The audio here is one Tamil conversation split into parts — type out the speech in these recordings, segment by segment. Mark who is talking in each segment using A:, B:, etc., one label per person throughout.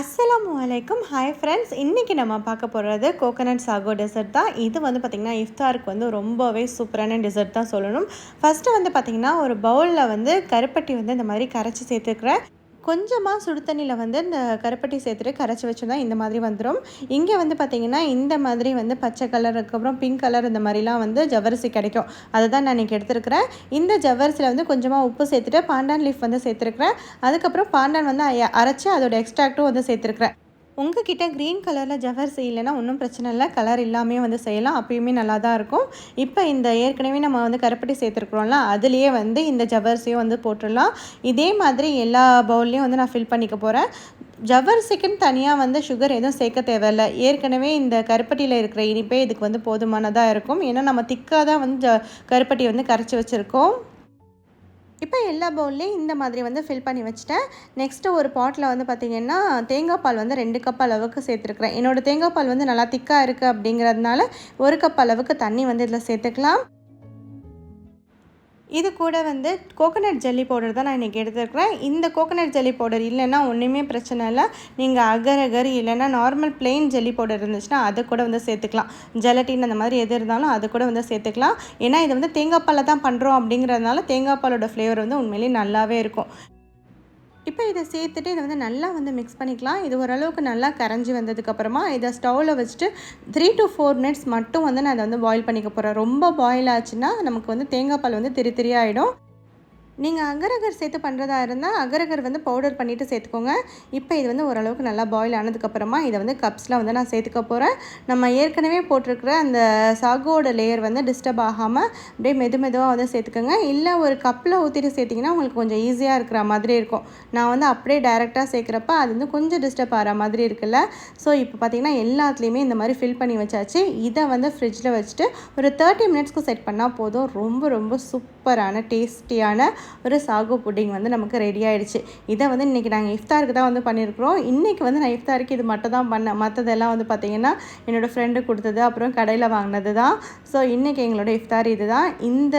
A: அஸ்ஸலாமு அலைக்கும். ஹாய் ஃப்ரெண்ட்ஸ், இன்றைக்கி நம்ம பார்க்க போகிறது கோகனட் சாகோ டெசர்ட் தான். இது வந்து பார்த்திங்கன்னா இஃப்தாருக்கு வந்து ரொம்பவே சூப்பரான டெசர்ட் தான் சொல்லணும். ஃபஸ்ட்டு வந்து பார்த்திங்கன்னா ஒரு பவுலில் வந்து கருப்பட்டி வந்து இந்த மாதிரி கரைச்சி சேர்த்துக்கிறேன். கொஞ்சமாக சுடு தண்ணியில் வந்து இந்த கருப்பட்டி சேர்த்துட்டு கரைச்சி வச்சோன்னா இந்த மாதிரி வந்துடும். இங்கே வந்து பார்த்திங்கன்னா இந்த மாதிரி வந்து பச்சை கலர், அதுக்கப்புறம் பிங்க் கலர் இந்த மாதிரிலாம் வந்து ஜவ்வரிசி கிடைக்கும். அதை தான் நான் இன்றைக்கி எடுத்துருக்கிறேன். இந்த ஜவ்வரிசியில் வந்து கொஞ்சமாக உப்பு சேர்த்துட்டு பாண்டான் லீஃப் வந்து சேர்த்துருக்குறேன். அதுக்கப்புறம் பாண்டான் வந்து அரைச்சி அதோட எக்ஸ்ட்ராக்ட்டும் வந்து சேர்த்துருக்குறேன். உங்ககிட்ட க்ரீன் கலரில் ஜவ்வரிசி இல்லைன்னா ஒன்றும் பிரச்சனை இல்லை, கலர் இல்லாமே வந்து செய்யலாம், அப்பயுமே நல்லா தான் இருக்கும். இப்போ இந்த ஏற்கனவே நம்ம வந்து கருப்பட்டி சேர்த்துருக்குறோம்ல, அதுலேயே வந்து இந்த ஜவ்வரிசியும் வந்து போட்டுடலாம். இதே மாதிரி எல்லா பவுல்லையும் வந்து நான் ஃபில் பண்ணிக்க போகிறேன். ஜவ்வரிசிக்குன்னு தனியாக வந்து சுகர் எதுவும் சேர்க்க தேவையில்லை. ஏற்கனவே இந்த கருப்பட்டியில் இருக்கிற இனிப்பே இதுக்கு வந்து போதுமானதாக இருக்கும். ஏன்னா நம்ம திக்காக தான் வந்து கருப்பட்டி வந்து கரைச்சி வச்சுருக்கோம். இப்போ எல்லா பவுல்லையும் இந்த மாதிரி வந்து ஃபில் பண்ணி வச்சுட்டேன். நெக்ஸ்ட்டு ஒரு பாட்டில் வந்து பார்த்திங்கன்னா தேங்காய் பால் வந்து 2 கப் அளவுக்கு சேர்த்துருக்குறேன். என்னோடய தேங்காய் பால் வந்து நல்லா திக்காக இருக்குது அப்படிங்கிறதுனால 1 கப் அளவுக்கு தண்ணி வந்து இதில் சேர்த்துக்கலாம். இது கூட வந்து கோகனட் ஜெல்லி பவுடர் தான் நான் இன்றைக்கி எடுத்துருக்கிறேன். இந்த கோகனட் ஜெல்லி பவுடர் இல்லைன்னா ஒன்றுமே பிரச்சனை இல்லை. நீங்கள் அகர் இல்லைன்னா நார்மல் பிளெயின் ஜெல்லி பவுடர் இருந்துச்சுன்னா அதை கூட வந்து சேர்த்துக்கலாம். ஜெலட்டின் அந்த மாதிரி எது இருந்தாலும் அது கூட வந்து சேர்த்துக்கலாம். ஏன்னா இது வந்து தேங்காய் பாலில் தான் பண்ணுறோம் அப்படிங்கிறதுனால தேங்காய் பாலோட ஃப்ளேவர் வந்து உண்மையிலேயே நல்லாவே இருக்கும். இப்போ இதை சேர்த்துட்டு இதை வந்து நல்லா வந்து மிக்ஸ் பண்ணிக்கலாம். இது ஓரளவுக்கு நல்லா கரைஞ்சி வந்ததுக்கப்புறமா இதை ஸ்டவ்வில் வச்சுட்டு 3 to 4 மினிட்ஸ் மட்டும் வந்து நான் அதை வந்து பாயில் பண்ணிக்க போகிறேன். ரொம்ப பாயில் ஆச்சுன்னா நமக்கு வந்து தேங்காய் பால் வந்து திரியாகிடும். நீங்கள் அகரகர் சேர்த்து பண்ணுறதா இருந்தால் அகரகர் வந்து பவுடர் பண்ணிவிட்டு சேர்த்துக்கோங்க. இப்போ இது வந்து ஓரளவுக்கு நல்லா பாயில் ஆனதுக்கப்புறமா இதை வந்து கப்ஸில் வந்து நான் சேர்த்துக்க போகிறேன். நம்ம ஏற்கனவே போட்டிருக்கிற அந்த சாகோட லேயர் வந்து டிஸ்டர்ப் ஆகாமல் அப்படியே மெதுவாக வந்து சேர்த்துக்கோங்க. இல்லை ஒரு கப்பில் ஊற்றிட்டு சேர்த்திங்கன்னா உங்களுக்கு கொஞ்சம் ஈஸியாக இருக்கிற மாதிரி இருக்கும். நான் வந்து அப்படியே டைரெக்டாக சேர்க்குறப்ப அது வந்து கொஞ்சம் டிஸ்டர்ப் ஆகிற மாதிரி இருக்குல்ல. ஸோ இப்போ பார்த்திங்கன்னா எல்லாத்துலேயுமே இந்த மாதிரி ஃபில் பண்ணி வச்சாச்சு. இதை வந்து ஃப்ரிட்ஜில் வச்சுட்டு ஒரு 30 மினிட்ஸ்க்கு செட் பண்ணால் போதும். ரொம்ப சூப்பரான டேஸ்டியான ஒரு சாகோ புட்டிங் வந்து நமக்கு ரெடி ஆகிடுச்சு. இதை வந்து இன்றைக்கி நாங்கள் இஃப்தாருக்கு தான் வந்து பண்ணியிருக்கிறோம். இன்றைக்கி வந்து நான் இஃப்தாருக்கு இது மட்டும் தான் பண்ணேன். மற்றதெல்லாம் வந்து பார்த்திங்கன்னா என்னோடய ஃப்ரெண்டு கொடுத்தது, அப்புறம் கடையில் வாங்கினது தான். ஸோ இன்றைக்கி எங்களோட இஃப்தார் இது தான். இந்த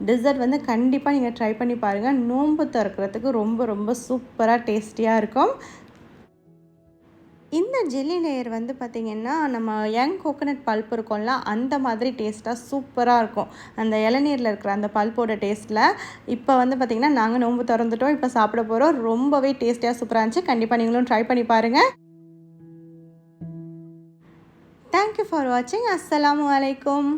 A: டெசர்ட் வந்து கண்டிப்பாக நீங்கள் ட்ரை பண்ணி பாருங்கள். நோன்பு திறக்கிறதுக்கு ரொம்ப சூப்பராக டேஸ்டியாக இருக்கும். இந்த ஜெல்லி லேயர் வந்து பார்த்திங்கன்னா நம்ம யங் கோகனட் பல்ப் இருக்கும்ல, அந்த மாதிரி டேஸ்ட்டாக சூப்பராக இருக்கும். அந்த இளநீரில் இருக்கிற அந்த பல்ப்போட டேஸ்ட்டில். இப்போ வந்து பார்த்திங்கன்னா நாங்கள் நோன்பு திறந்துட்டோம், இப்போ சாப்பிட போகிறோம். ரொம்பவே டேஸ்டியாக சூப்பராக இருந்துச்சு. கண்டிப்பாக நீங்களும் ட்ரை பண்ணி பாருங்கள். தேங்க்யூ ஃபார் வாட்சிங். அஸ்ஸலாமு அலைக்கும்.